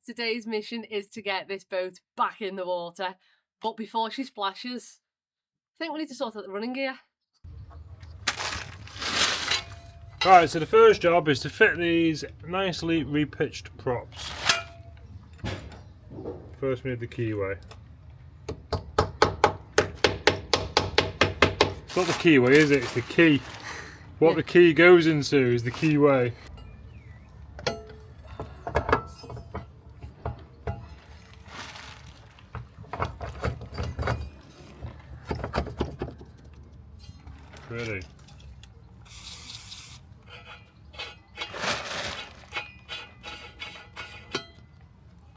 Today's mission is to get this boat back in the water, but before she splashes, I think we need to sort out the running gear. Right, so the first job is to fit these nicely repitched props. First we need the keyway. It's not the keyway, is it? It's the key. What the key goes into is the keyway. Pretty.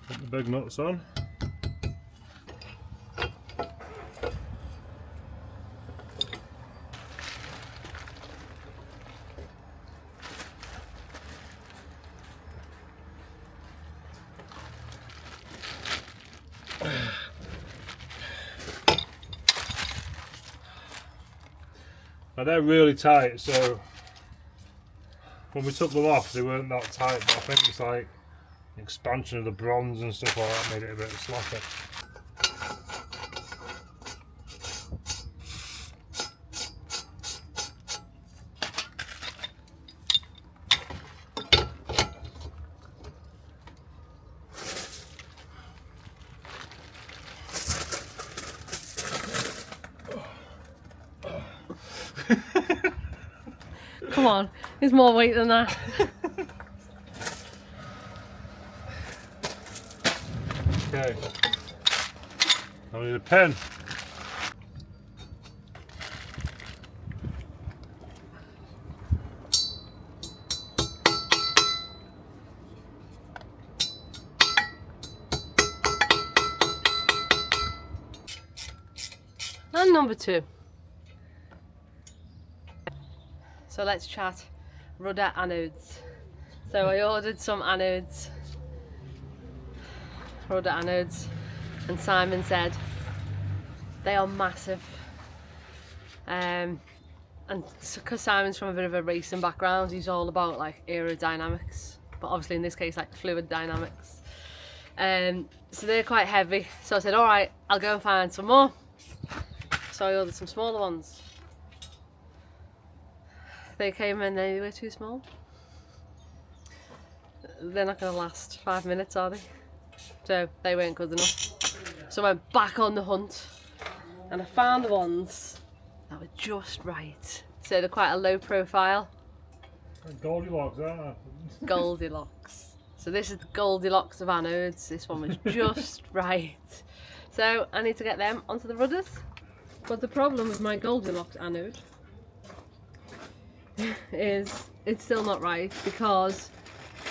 Put the big nuts on. Now they're really tight, so when we took them off they weren't that tight, but I think it's like the expansion of the bronze and stuff like that made it a bit sloppy. Come on, there's more weight than that. Okay, I need a pen. And number 2. So let's chat rudder anodes. So I ordered some anodes, rudder anodes, and Simon said they are massive. And because Simon's from a bit of a racing background, he's all about like aerodynamics, but obviously in this case like fluid dynamics. So they're quite heavy. So I said, all right, I'll go and find some more. So I ordered some smaller ones. They came and they were too small. They're not going to last 5 minutes, are they? So they weren't good enough. So I went back on the hunt and I found the ones that were just right. So they're quite a low profile. Goldilocks, aren't they? Goldilocks. So this is the Goldilocks of anodes. This one was just right. So I need to get them onto the rudders. But the problem with my Goldilocks anode is it's still not right because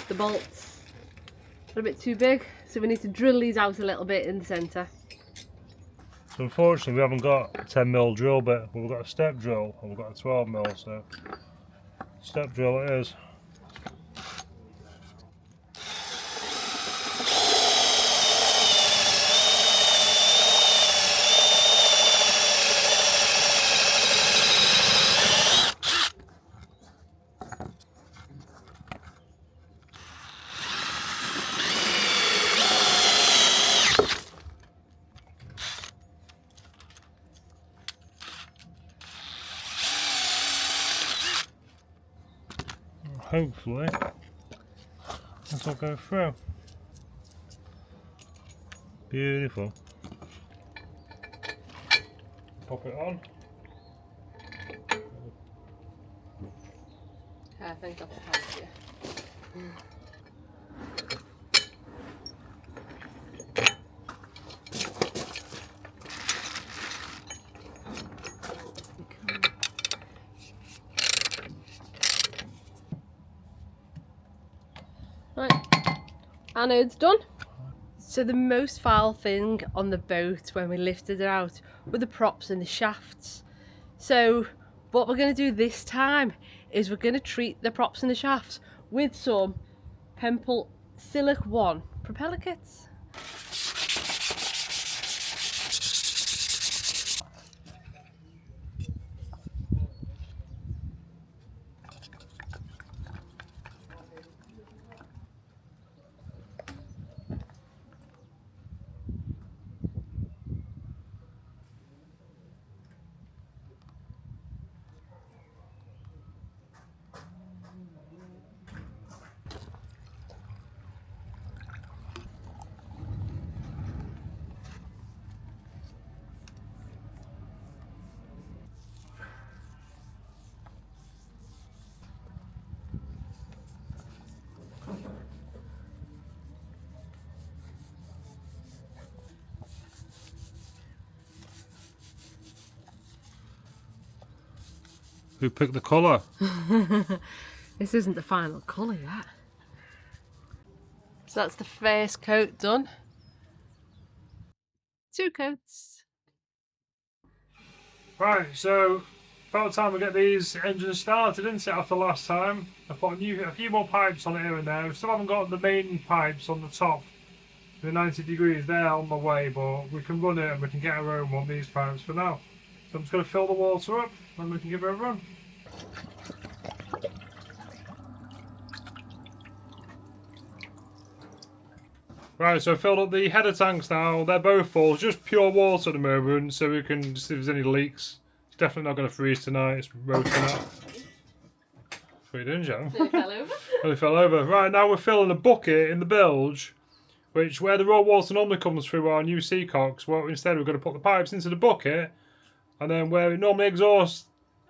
the bolts are a bit too big, so we need to drill these out a little bit in the centre. So unfortunately we haven't got a 10mm drill bit, but we've got a step drill and we've got a 12mm, so step drill it is. Hopefully this will go through. Beautiful. Pop it on. I think that's the house here. Right, anode's done. So the most foul thing on the boat when we lifted it out were the props and the shafts. So what we're going to do this time is we're going to treat the props and the shafts with some Hempel Silic One propeller kits. Who picked the colour? This isn't the final colour yet. So that's the first coat done. 2 coats. Right, so about time we get these engines started, isn't it, after last time? I put a few more pipes on it here and there. We still haven't got the main pipes on the top. The 90 degrees, they're on the way, but we can run it and we can get our own on these pipes for now. So I'm just going to fill the water up and we can give it a run. Right, so I filled up the header tanks now. They're both full, just pure water at the moment, so we can just see if there's any leaks. It's definitely not going to freeze tonight, it's roasting out. What are you doing, Joe? It fell over. Oh, it fell over. Right, now we're filling a bucket in the bilge, which where the raw water normally comes through our new seacocks, well, instead we're going to put the pipes into the bucket, and then where it normally exits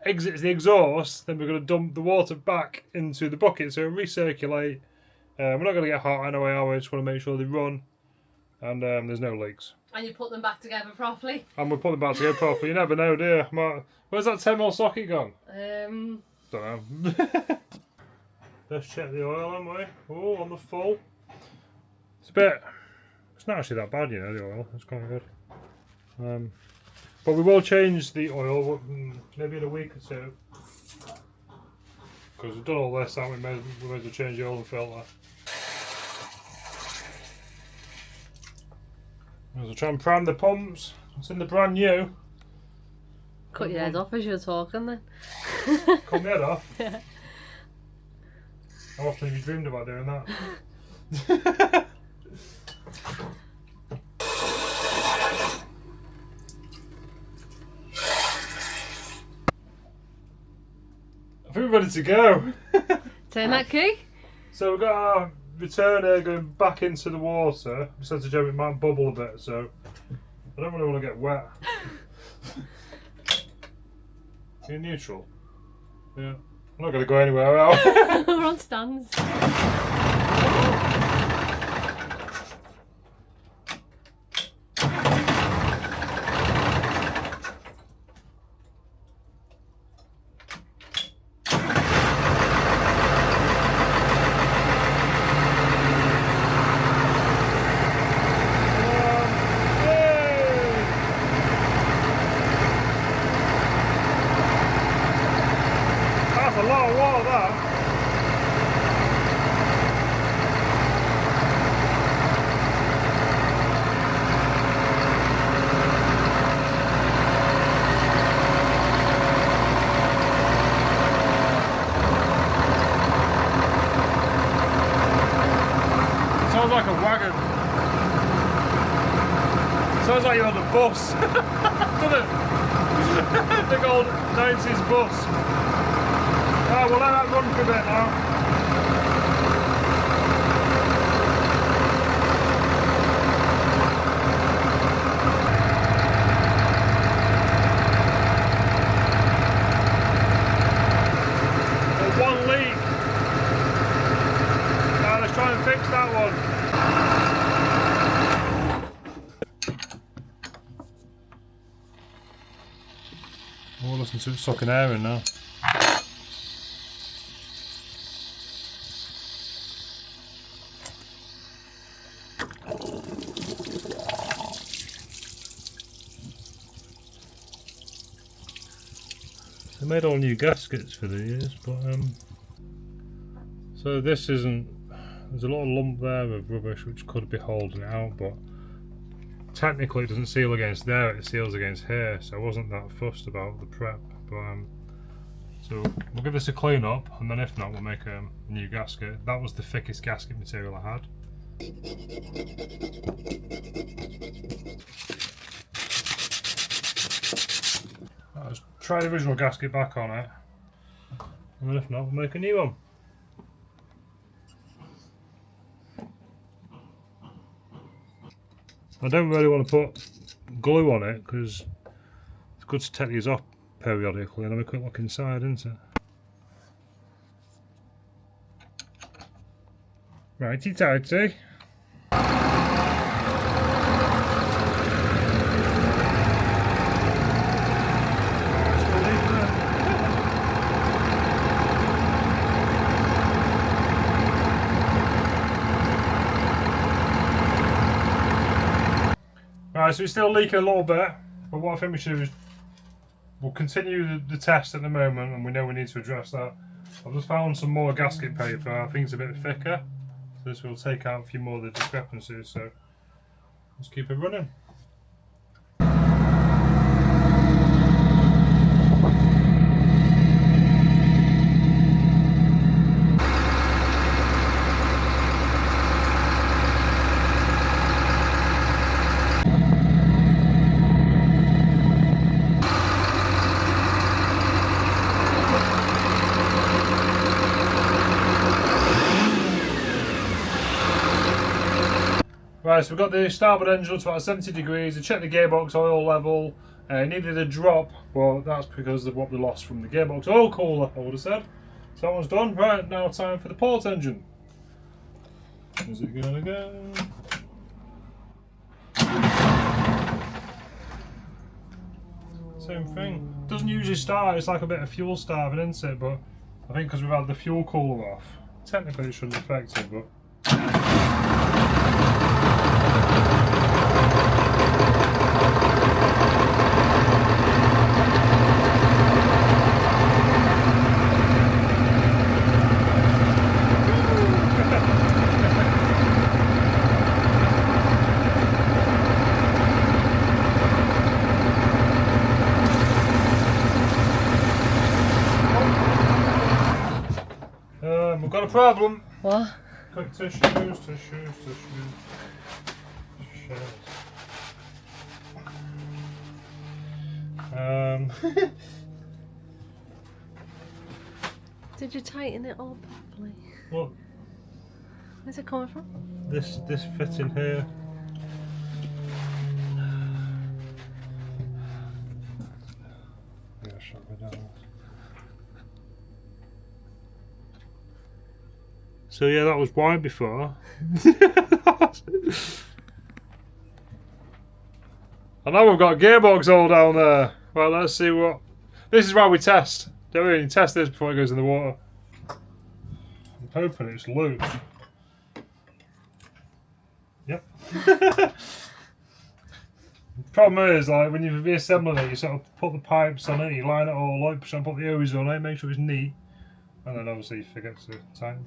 the exhaust, then we're going to dump the water back into the bucket, so it'll recirculate. We're not going to get hot anyway, are we? Just want to make sure they run and there's no leaks. And you put them back together properly. And we'll put them back together properly. You never know, do you? Where's that 10mm socket gone? Um. Don't know. Let's check the oil, haven't we? Oh, on the full. It's not actually that bad, you know, the oil. It's quite good. But we will change the oil maybe in a week or two. Because we've done all this, haven't we? We may as well change the oil and filter. We'll try and prime the pumps. It's in the brand new. Cut your head off as you're talking then. Cut my head off? Yeah. How often have you dreamed about doing that? I think we're ready to go. Turn that key. So we've got our returner going back into the water. Besides the joke, it might bubble a bit, so I don't really want to get wet. You're neutral. Yeah. I'm not going to go anywhere else. We're on stands. That's a lot of water, that. Sounds like a wagon. Sounds like you're on the bus. Doesn't it? Big old 90s bus. Right, we'll let that run for a bit now. There's one leak. Now let's try and fix that one. Oh, listen to it sucking air in now. They made all new gaskets for these, but so this isn't. There's a little lump there of rubbish which could be holding it out, but technically it doesn't seal against there, it seals against here, so I wasn't that fussed about the prep. But so we'll give this a clean up, and then if not, we'll make a new gasket. That was the thickest gasket material I had. Let's try the original gasket back on it, and then if not, we'll make a new one. I don't really want to put glue on it because it's good to take these off periodically and have a quick look inside, isn't it? Righty tighty. Right, so it's still leaking a little bit, but what I think we should do is we'll continue the test at the moment, and we know we need to address that. I've just found some more gasket paper. I think it's a bit thicker, so this will take out a few more of the discrepancies. So let's keep it running. Right, so we've got the starboard engine up to about 70 degrees. I checked the gearbox oil level. It needed a drop, but that's because of what we lost from the gearbox oil cooler, I would have said. So that one's done. Right, now time for the port engine. Is it gonna go? Same thing. Doesn't usually start, it's like a bit of fuel starving, isn't it? But I think because we've had the fuel cooler off, technically it shouldn't affect it, but... We've got a problem. What? Quick tissues. Did you tighten it all properly? What? Where's it coming from? This fit in here. Yeah, shut me down. So yeah, that was wide before. And now we've got a gearbox all down there. Well, let's see what... This is why we test. Don't we test this before it goes in the water? I'm hoping it's loose. Yep. The problem is, like, when you're reassembling it, you sort of put the pipes on it, you line it all up, put the hose on it, make sure it's neat, and then obviously you forget to tighten.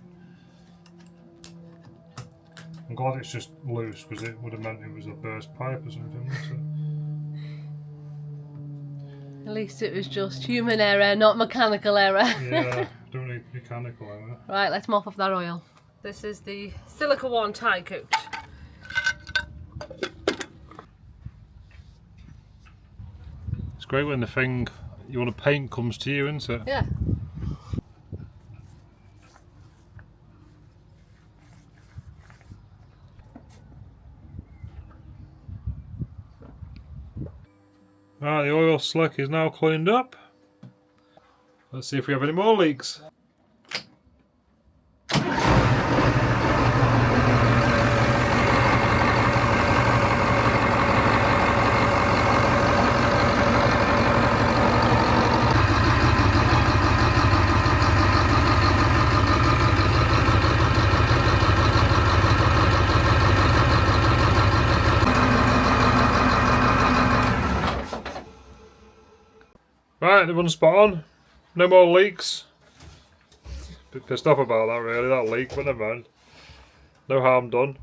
I'm glad it's just loose, because it would have meant it was a burst pipe or something. So. At least it was just human error, not mechanical error. Yeah, don't need mechanical error. Right, let's mop off that oil. This is the Silic One tie coat. It's great when the thing you want to paint comes to you, isn't it? Yeah. Right, the oil slick is now cleaned up. Let's see if we have any more leaks. Right, everyone's spot on. No more leaks. Bit pissed off about that really, that leak, but never mind. No harm done.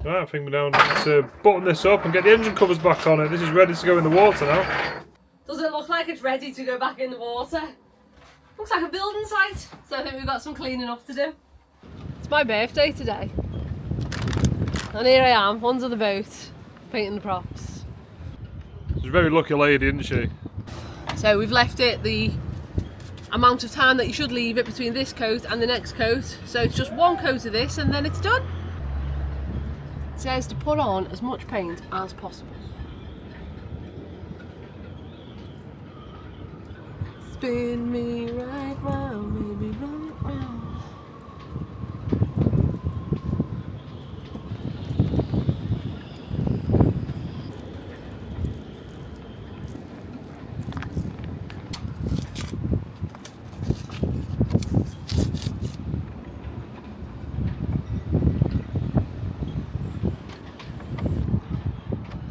Right, I think we're now to button this up and get the engine covers back on it. This is ready to go in the water now. Does it look like it's ready to go back in the water? Looks like a building site. So I think we've got some cleaning up to do. It's my birthday today. And here I am, under the boat, painting the props. She's a very lucky lady, isn't she? So we've left it the amount of time that you should leave it between this coat and the next coat. So it's just one coat of this and then it's done. It says to put on as much paint as possible. Spin me right round, baby, right round.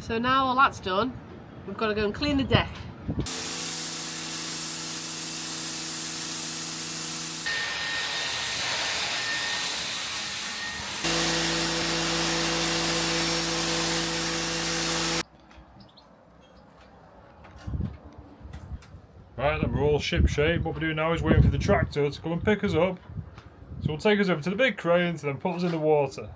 So now all that's done, we've got to go and clean the deck. Right, then we're all ship shape. What we're doing now is waiting for the tractor to come and pick us up. So we'll take us over to the big crane to then put us in the water.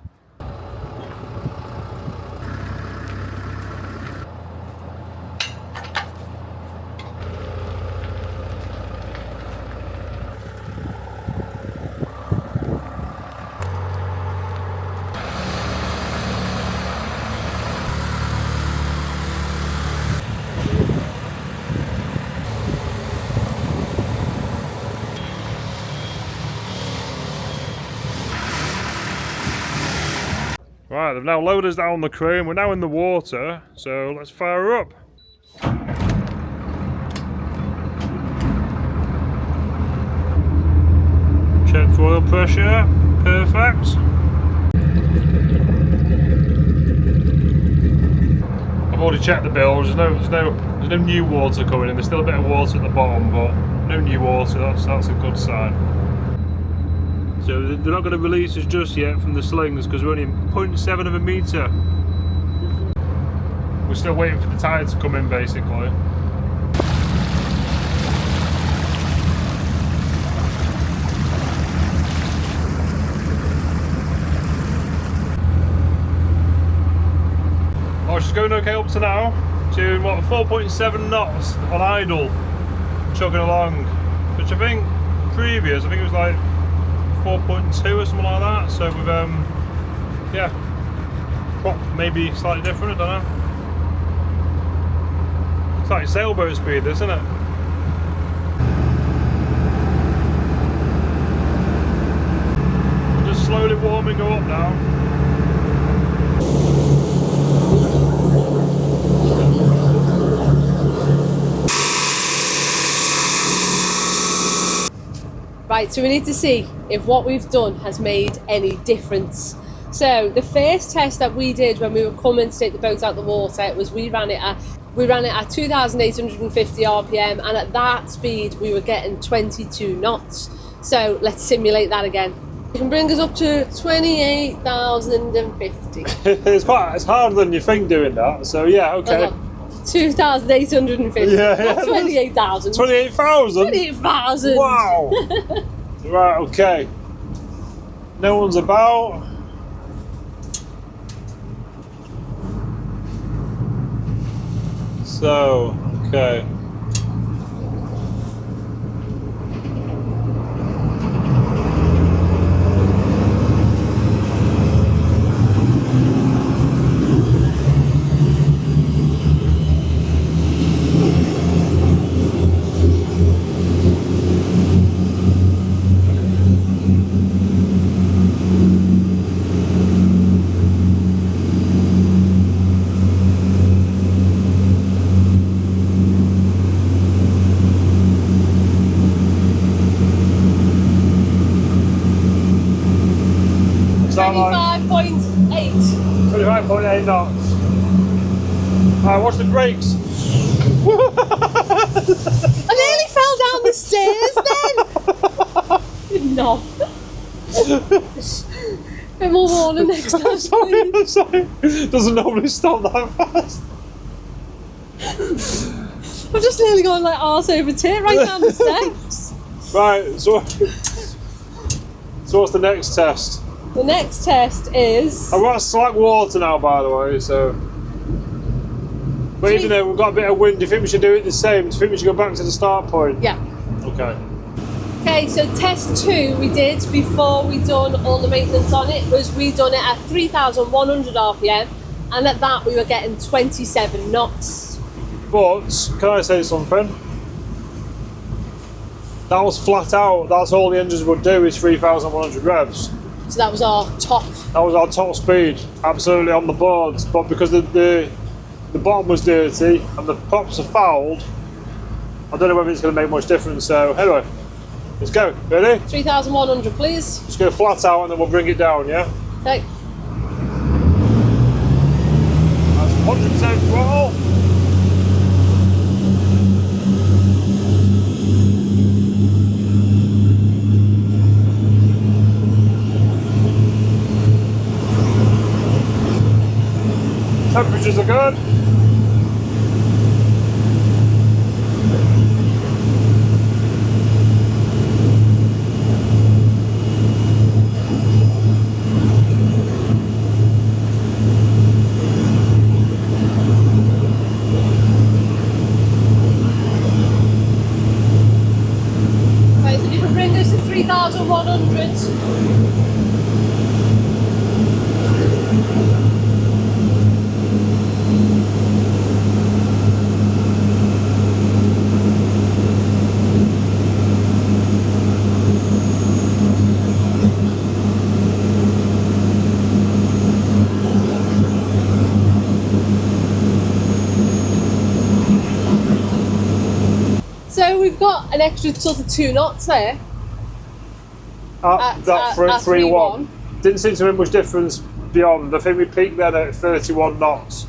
Right, they've now lowered us down the crane. We're now in the water, so let's fire her up. Check for oil pressure. Perfect. I've already checked the bilge. There's no new water coming in. There's still a bit of water at the bottom, but no new water. That's a good sign. So they're not going to release us just yet from the slings because we're only 0.7 of a metre. We're still waiting for the tide to come in basically. Oh, she's going okay up to now. Doing what, 4.7 knots on idle, chugging along. Which I think it was like 4.2 or something like that, so with yeah, prop maybe slightly different, I don't know. It's like sailboat speed, isn't it? We're just slowly warming her up now. Right, so we need to see if what we've done has made any difference. So the first test that we did when we were coming to take the boat out the water was we ran it at 2,850 RPM, and at that speed we were getting 22 knots. So let's simulate that again. It can bring us up to 28,050. It's harder than you think doing that. So yeah, okay. 2,850. Yeah. 28,000. 28,000? 28,000. Wow. Right, okay. No one's about. So, okay. Like 25.8. 25.8 knots. Alright, watch the brakes. I nearly fell down the stairs then. No. Bit more warning next time. I'm sorry. Doesn't normally stop that fast. I've just nearly gone like arse over tit right down the steps. Right, so what's the next test? The next test is... I've got slack water now, by the way, so... But even though we've got a bit of wind, do you think we should do it the same? Do you think we should go back to the start point? Yeah. Okay. Okay, so test 2 we did before we done all the maintenance on it was we done it at 3,100 RPM, and at that we were getting 27 knots. But, can I say something? That was flat out, that's all the engines would do is 3,100 revs. So that was our top. That was our top speed, absolutely on the boards. But because the bottom was dirty and the props are fouled, I don't know whether it's going to make much difference. So anyway, let's go. Ready? 3,100, please. Just go flat out and then we'll bring it down, yeah? Okay. That's 100% Temperatures are good. Right, so you can bring us to 3,100. So we've got an extra sort of 2 knots there. At that 3-1. Didn't seem to make much difference beyond. I think we peaked then at 31 knots.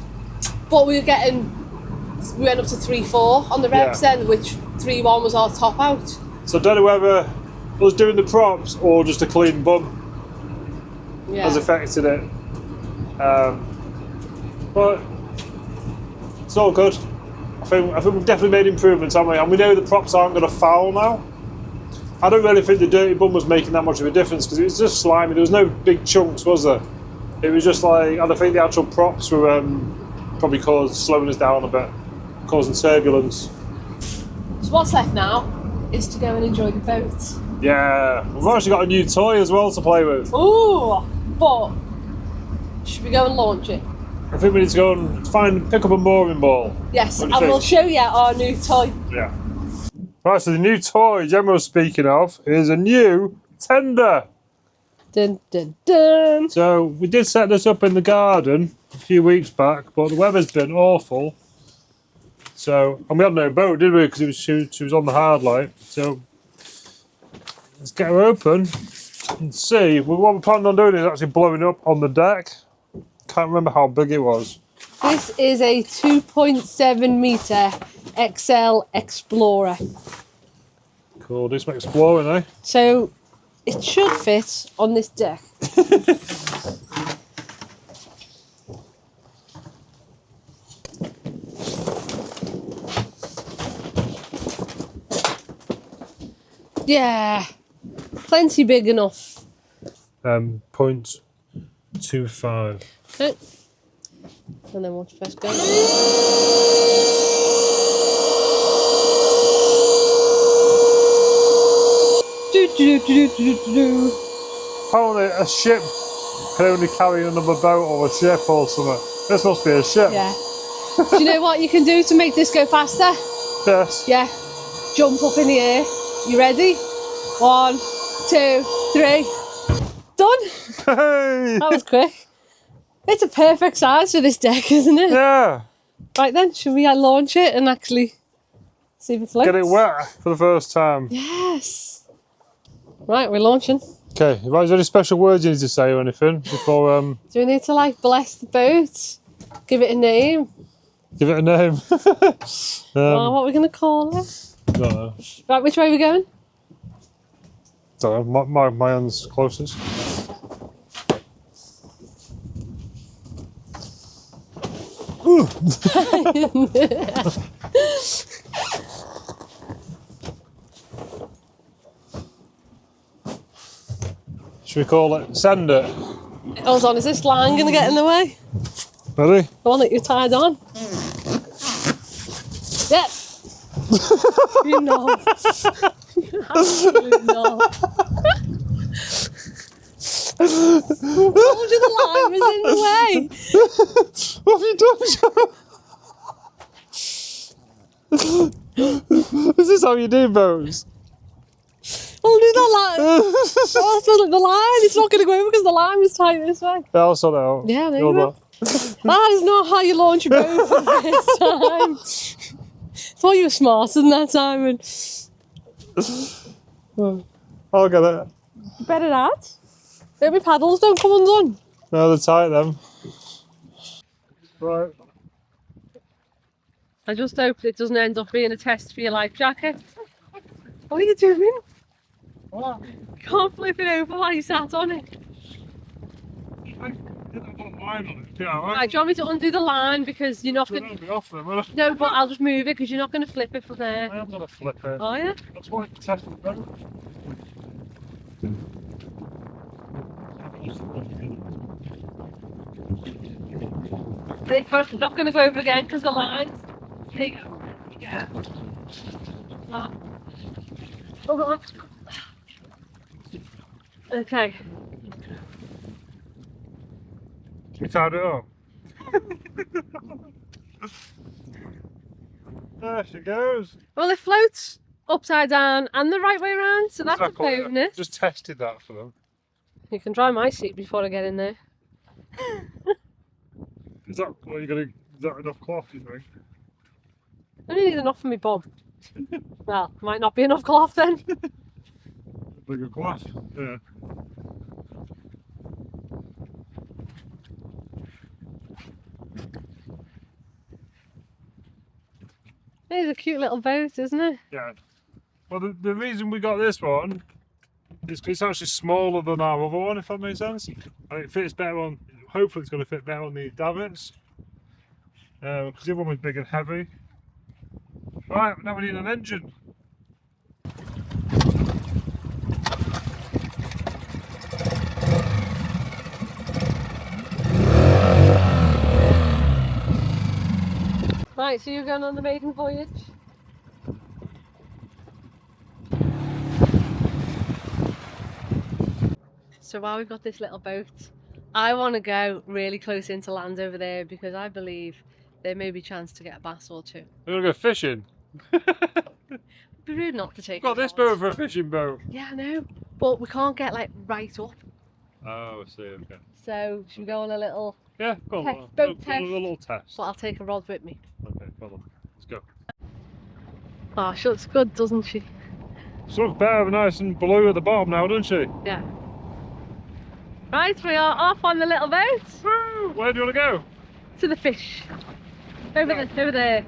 But we went up to 3-4 on the reps then, which 3-1 was our top out. So I don't know whether us doing the props or just a clean bum has affected it. But it's all good. I think we've definitely made improvements, haven't we? And we know the props aren't going to foul now. I don't really think the dirty bum was making that much of a difference because it was just slimy. There was no big chunks, was there? It was just like, and I think the actual props were probably slowing us down a bit, causing turbulence. So what's left now is to go and enjoy the boat. Yeah, we've actually got a new toy as well to play with. Ooh, but should we go and launch it? I think we need to go and pick up a mooring ball. Yes, and we'll show you our new toy. Yeah. Right, so the new toy Gemma was speaking of is a new tender. Dun, dun, dun. So we did set this up in the garden a few weeks back, but the weather's been awful. So, and we had no boat, did we? Because she was on the hard light. So let's get her open and see. What we're planning on doing is actually blowing up on the deck. Can't remember how big it was. This is a 2.7 metre XL Explorer. Cool, do some exploring, eh? So it should fit on this deck. Yeah, plenty big enough. 0.25. Okay. And then we'll just go. Apparently a ship can only carry another boat or a ship or something. This must be a ship. Yeah. Do you know what you can do to make this go faster? Yes. Yeah. Jump up in the air. You ready? 1, 2, 3. Done. Hey! That was quick. It's a perfect size for this deck, isn't it? Yeah. Right then, should we launch it and actually see if it floats? Get it wet for the first time. Yes. Right, we're launching. Okay, is there any special words you need to say or anything before Do we need to bless the boat? Give it a name? give it a name? Oh, what are we going to call it? Don't know. Right, which way are we going? Don't know. My hand's closest. Should we call it send it? Hold on, is this line going to get in the way? Ready? The one that you tied on? Yep. You know. You absolute knob. I told you the line was in the way. What have you done, Is this how you do boats? I'll do the line. The line, it's not going to go over because the line was tight this way. Yeah, I'll sort it out. Yeah, there you go. That is not how you launch a boat for the first time. Thought you were smarter than that, Simon. I'll get it. Better that. Maybe my paddles don't come undone. No, they're tight then. Right. I just hope it doesn't end up being a test for your life jacket. What are you doing? What? You can't flip it over while you sat on it. line on it. Yeah, Right, do you want me to undo the line because you're not going to... be off them, will I? No, but I'll just move it because you're not going to flip it from there. I am going to flip it. Are you? That's why it's testing the boat. It's not going to go over again because the line's... There you go. Yeah. Oh. Hold on. Okay. You tied it up. There she goes. Well, it floats upside down and the right way around, so that's Exactly, a bonus. Just tested that for them. You can dry my seat before I get in there. Is that what you're gonna? Is that enough cloth? You think? I only need enough for my bum. Well, might not be enough cloth then. Bigger cloth. Yeah. It's a cute little boat, isn't it? Yeah. Well, the reason we got this one is 'cause it's actually smaller than our other one, if that makes sense. And it fits better on. Hopefully, it's going to fit better on the davits. Because the other one was big and heavy. Right, now we need an engine. Right, so you're going on the maiden voyage? So while we've got this little boat, I want to go really close into land over there because I believe there may be a chance to get a bass or two. We're going to go fishing. It'd be rude not to take Got this boat for a fishing boat. Yeah, I know. But we can't get like right up. Oh, I see, okay. So should we go on a little... Yeah, go Test, on. boat A test. little test. But I'll take a rod with me. Okay, come on. Let's go. Oh, she looks good, doesn't she? She looks better, nice and blue at the bottom now, doesn't she? Yeah. Right, we are off on the little boat. Woo! Where do you want to go? To the fish. Over there, over there.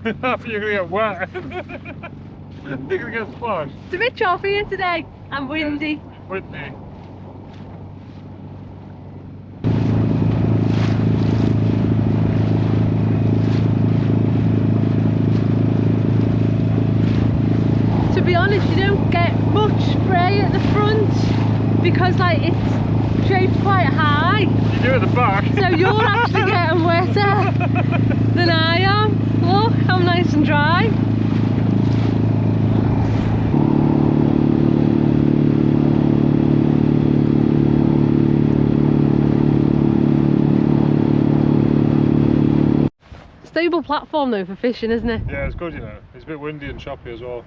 I think you're going to get wet. You're going to get splashed. It's a bit choppy here today and windy. Windy. To be honest, you don't get much spray at the front because like it's shaped quite high. You do at the back. So you're actually getting wetter than I am. Look, I'm nice and dry. Stable platform though for fishing, isn't it? Yeah, it's good, you know. It's a bit windy and choppy as well.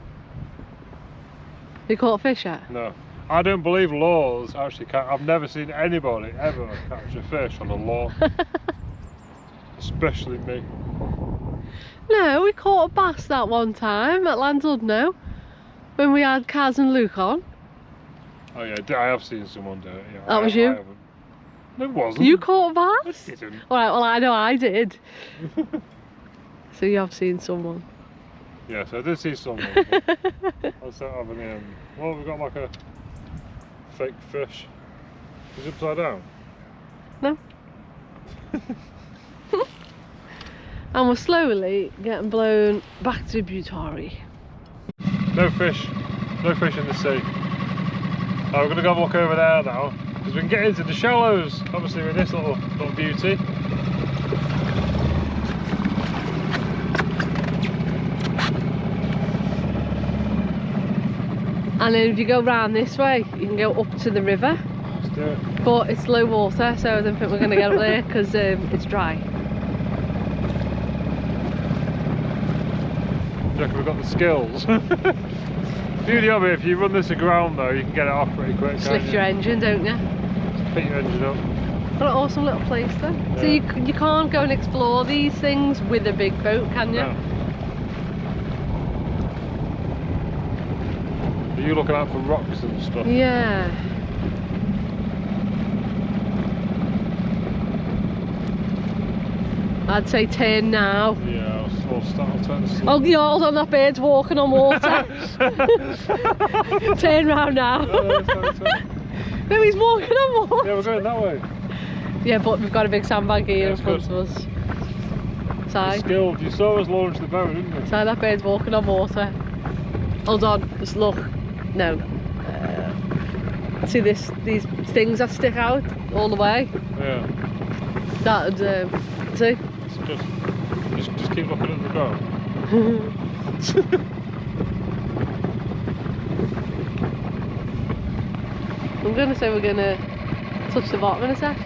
You caught a fish yet? No. I don't believe laws actually catch. I've never seen anybody ever catch a fish on a law. Especially me. No, we caught a bass that one time at Landudno when we had Kaz and Luke on. Oh yeah, I have seen someone do it. Yeah, That was you? No, it wasn't. You caught a bass? I didn't. Alright, well I know I did. So you have seen someone. Yes, I did see someone. I was having well, we've got like a fake fish. Is it upside down? No. And we're slowly getting blown back to Boutari. No fish. No fish in the sea. Oh, we're going to go have a look over there now. Because we can get into the shallows, obviously with this little beauty. And then if you go round this way, you can go up to the river. Let's do it. But it's low water, so I don't think we're going to get up there because it's dry. I reckon we've got the skills. Beauty of it, if you run this aground though, you can get it off pretty quick. Just lift your engine, don't you? Just pick your engine up. What an awesome little place though. Yeah. So you can't go and explore these things with a big boat, can you? No. Are you looking out for rocks and stuff? Yeah. I'd say turn now. Yeah, I'll turn the Oh, yeah, hold on, that bird's walking on water. Turn round now. No, he's walking on water. Yeah, we're going that way. Yeah, but we've got a big sandbank here Yeah, in it's front good. of us. You're Si, skilled. You saw us launch the boat, didn't you? Si, that bird's walking on water. Hold on, just look. No. See these things that stick out all the way? Yeah. That would, see? Just keep looking at the boat. I'm going to say we're going to touch the bottom in a sec.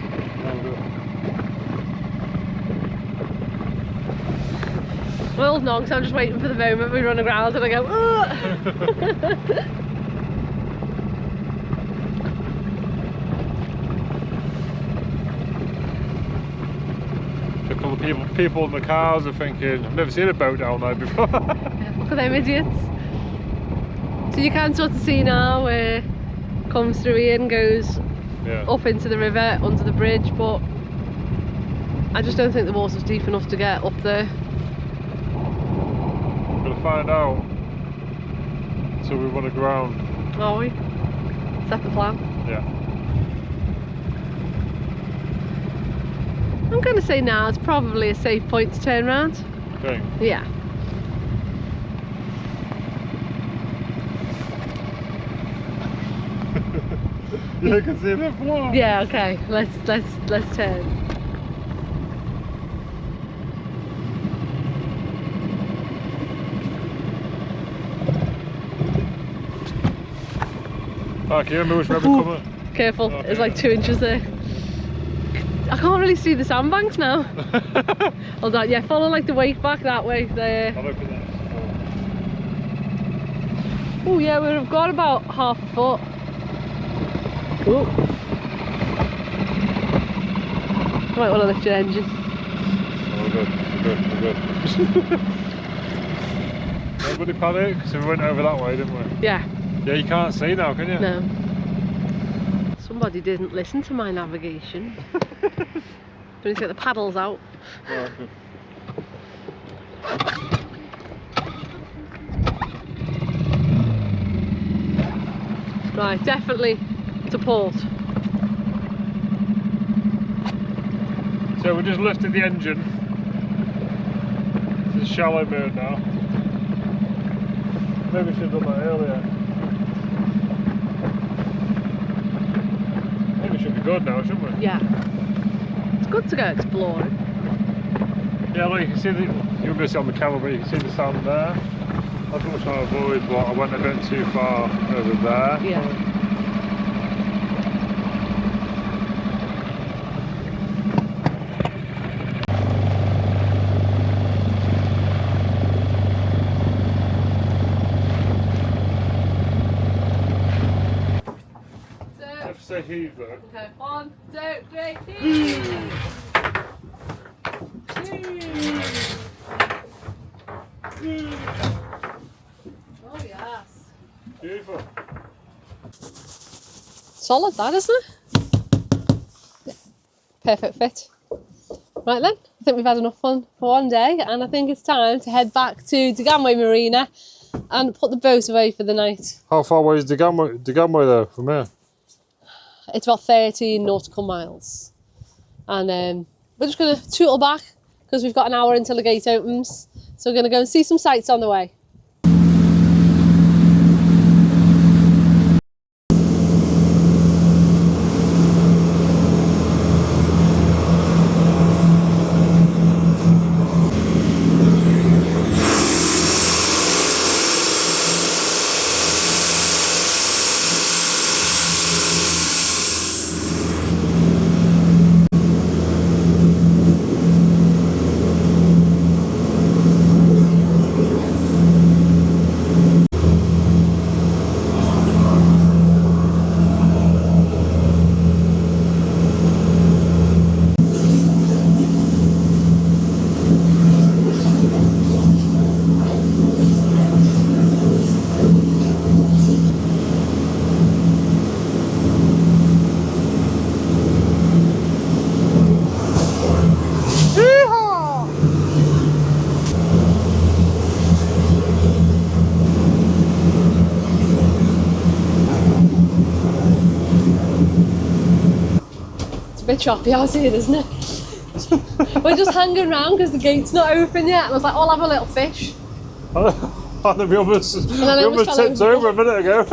Well, no, because I'm just waiting for the moment we run aground and I go, ugh! A couple of people in the cars are thinking, I've never seen a boat down there before. Look at them idiots. So you can sort of see now where it comes through here and goes up into the river, under the bridge, but I just don't think the water's deep enough to get up there. We're going to find out until we run aground. Are we? Is that the plan? Yeah. I'm going to say now it's probably a safe point to turn around. Okay. Yeah. You can see the floor. Yeah. Okay. Let's turn. Ah, can you remember which way we're coming? Careful. Okay. There's like 2 inches there. I can't really see the sandbanks now. Hold on. Yeah. Follow like the wake back that way. There. I'll open that. Oh yeah, we've got about half a foot. Oh. Might want to lift your engine. Oh, we're good. Nobody panic, so we went over that way, didn't we? Yeah. Yeah, you can't see now, can you? No. Somebody didn't listen to my navigation. But he's got the paddles out. Oh, okay. Right, definitely to port. So we just lifted the engine. It's a shallow mode now. Maybe we should have done that earlier. Maybe we should be good now, shouldn't we? Yeah. It's good to go exploring. Yeah, look, you can see the, you'll be able to see on the camera, but you can see the sand there. That's what I'm trying to avoid, but I went a bit too far over there. Yeah. Say heave though. Okay, 1, 2, 3, heave! Oh yes. Beautiful. Solid that, isn't it? Yeah. Perfect fit. Right then, I think we've had enough fun for one day and I think it's time to head back to Deganwy Marina and put the boat away for the night. How far away is Deganwy though from here? It's about 13 nautical miles. And we're just going to tootle back because we've got an hour until the gate opens. So we're going to go and see some sights on the way. bit choppy out here, isn't it? We're just hanging around because the gate's not open yet. And I was like, I'll have a little fish. And then we almost tipped over a minute ago.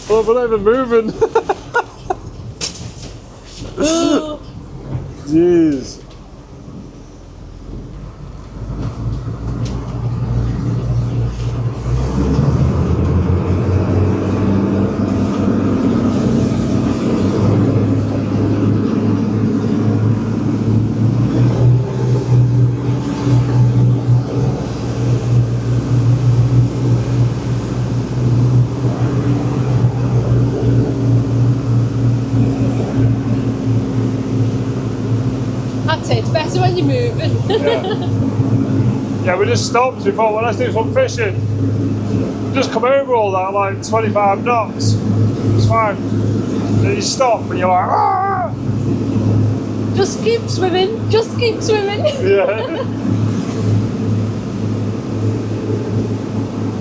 Well, we're not even moving. Jeez. That's it, it's better when you're moving. Yeah, we just stopped. We thought, well, let's do some fishing. Just come over all that like 25 knots. It's fine. Then you stop and you're like, ah! Just keep swimming, just keep swimming. Yeah.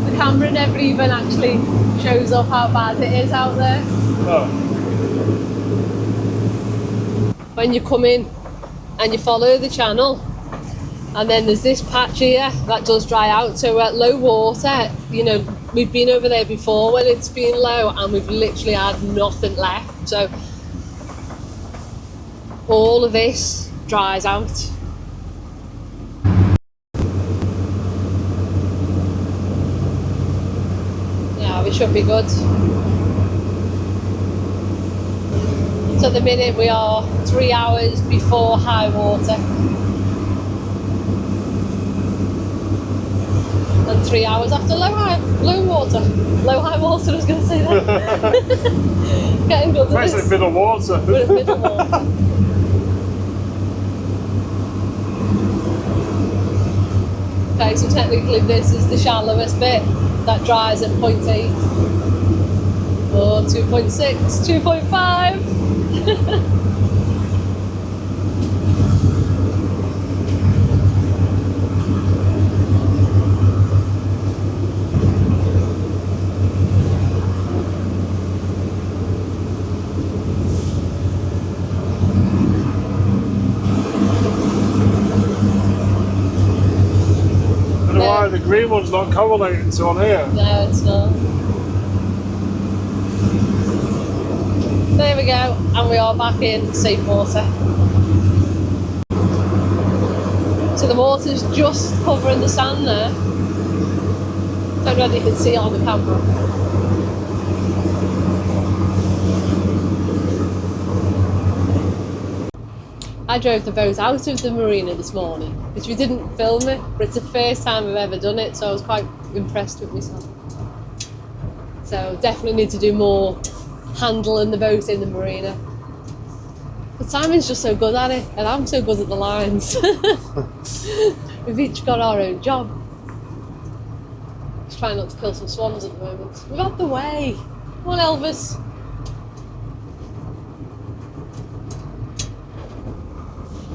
The camera never even actually shows up how bad it is out there. Oh. When you come in and you follow the channel, and then there's this patch here that does dry out, so at low water, you know, we've been over there before when it's been low and we've literally had nothing left, so all of this dries out. Yeah, we should be good. So at the minute we are 3 hours before high water. And 3 hours after low high water. Low high water, I was going to say that. Getting good at Basically this. middle water. We're at middle water. Okay, so technically this is the shallowest bit that dries at 0.8 or 2.6, 2.5. Why the green one's not correlating to on here? No, it's not. There we go, and we are back in safe water. So the water's just covering the sand there. Don't know if you can see it on the camera. I drove the boat out of the marina this morning, which we didn't film it, but it's the first time I've ever done it, so I was quite impressed with myself. So definitely need to do more handling the boat in the marina. But Simon's just so good at it, and I'm so good at the lines. We've each got our own job. Just trying not to kill some swans at the moment. We're out the way. Come on, Elvis.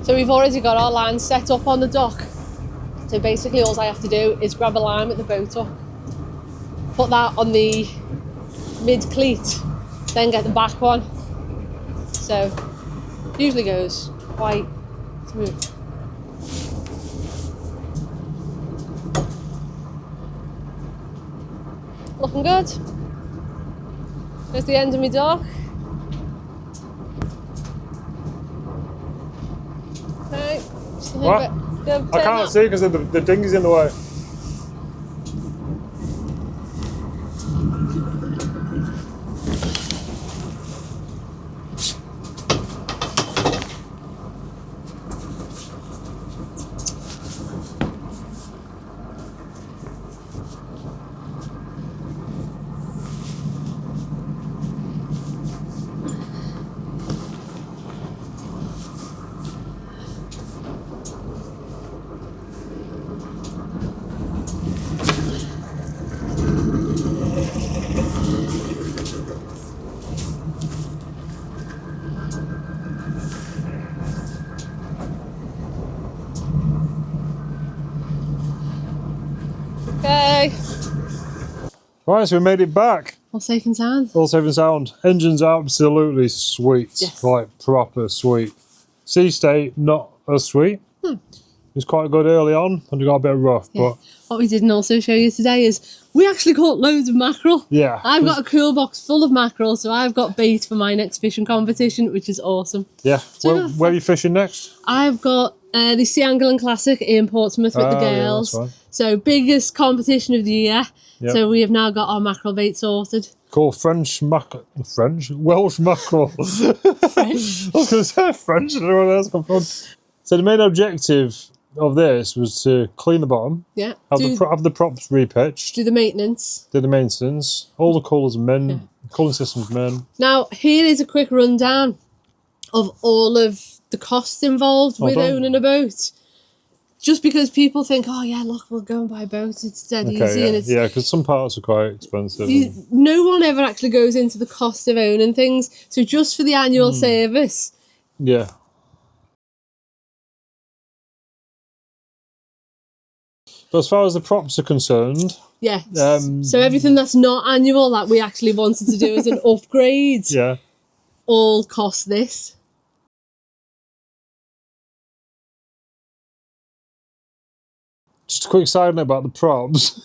So we've already got our lines set up on the dock. So basically all I have to do is grab a line with the boat up, put that on the mid cleat, then get the back one. So usually goes quite smooth. Looking good. There's the end of my dock. Okay, just a little What? bit. I can't see because the dinghy's in the way. Okay. Right, so we made it back. All safe and sound. All safe and sound. Engine's absolutely sweet. Yes. Like, proper sweet. Sea state, not as sweet. It was quite good early on, and it got a bit rough, Yeah. but What we didn't also show you today is we actually caught loads of mackerel. yeah. I've got a cool box full of mackerel, so I've got bait for my next fishing competition, which is awesome. Yeah. So Where are you fishing next? I've got the Sea Angling Classic in Portsmouth with the girls. Yeah, that's fine. So biggest competition of the year. Yep. So we have now got our mackerel bait sorted. Cool. Welsh mackerel. Fresh. I was going to say French, I don't know where that's come from. So the main objective of this was to clean the bottom, Yeah. have the props repitched, Do the maintenance. do the maintenance, all the colours men, cooling systems men. Now, here is a quick rundown of all of the costs involved with done. owning a boat. Just because people think, oh yeah, look, we'll go and buy a boat, it's dead easy. And it's, yeah, because some parts are quite expensive. no one ever actually goes into the cost of owning things. So just for the annual service, Yeah. But as far as the props are concerned, yes. So everything that's not annual that we actually wanted to do as an upgrade, yeah. all cost this. Just a quick side note about the props.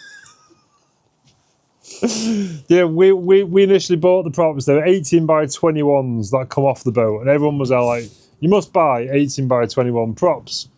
Yeah, we initially bought the props. They were 18 by 21s that come off the boat, and everyone was like, "You must buy 18 by 21 props."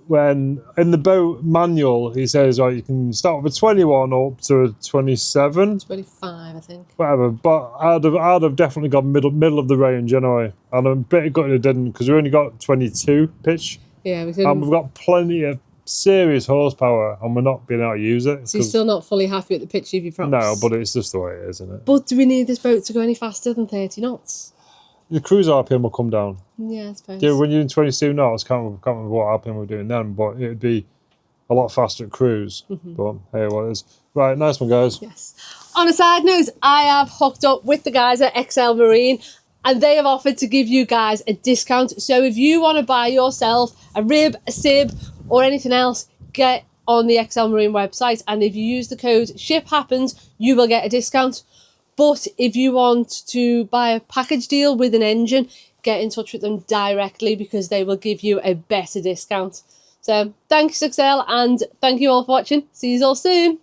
When in the boat manual, he says, "Oh, you can start with a 21 up to a 27, 25, I think. whatever." But I'd have definitely gone middle of the range anyway, and I'm a bit gutted I didn't because we only got 22 pitch, Yeah, we and couldn't. we've got plenty of serious horsepower, and we're not being able to use it. So you're still not fully happy with the pitch of your props? No, but it's just the way it is, isn't it? But do we need this boat to go any faster than 30 knots? The cruise RPM will come down. Yeah, I suppose. Yeah, when you're in 22 knots, can't remember what RPM we're doing then, but it'd be a lot faster at cruise. But hey, what it is. Right, nice one, guys. Yes. On a side note, I have hooked up with the guys at XL Marine, and they have offered to give you guys a discount. So if you want to buy yourself a rib, a sib, or anything else, get on the XL Marine website, and if you use the code SHIPHAPPENS, you will get a discount. But if you want to buy a package deal with an engine, get in touch with them directly because they will give you a better discount. So thanks, XL, and thank you all for watching. See you all soon.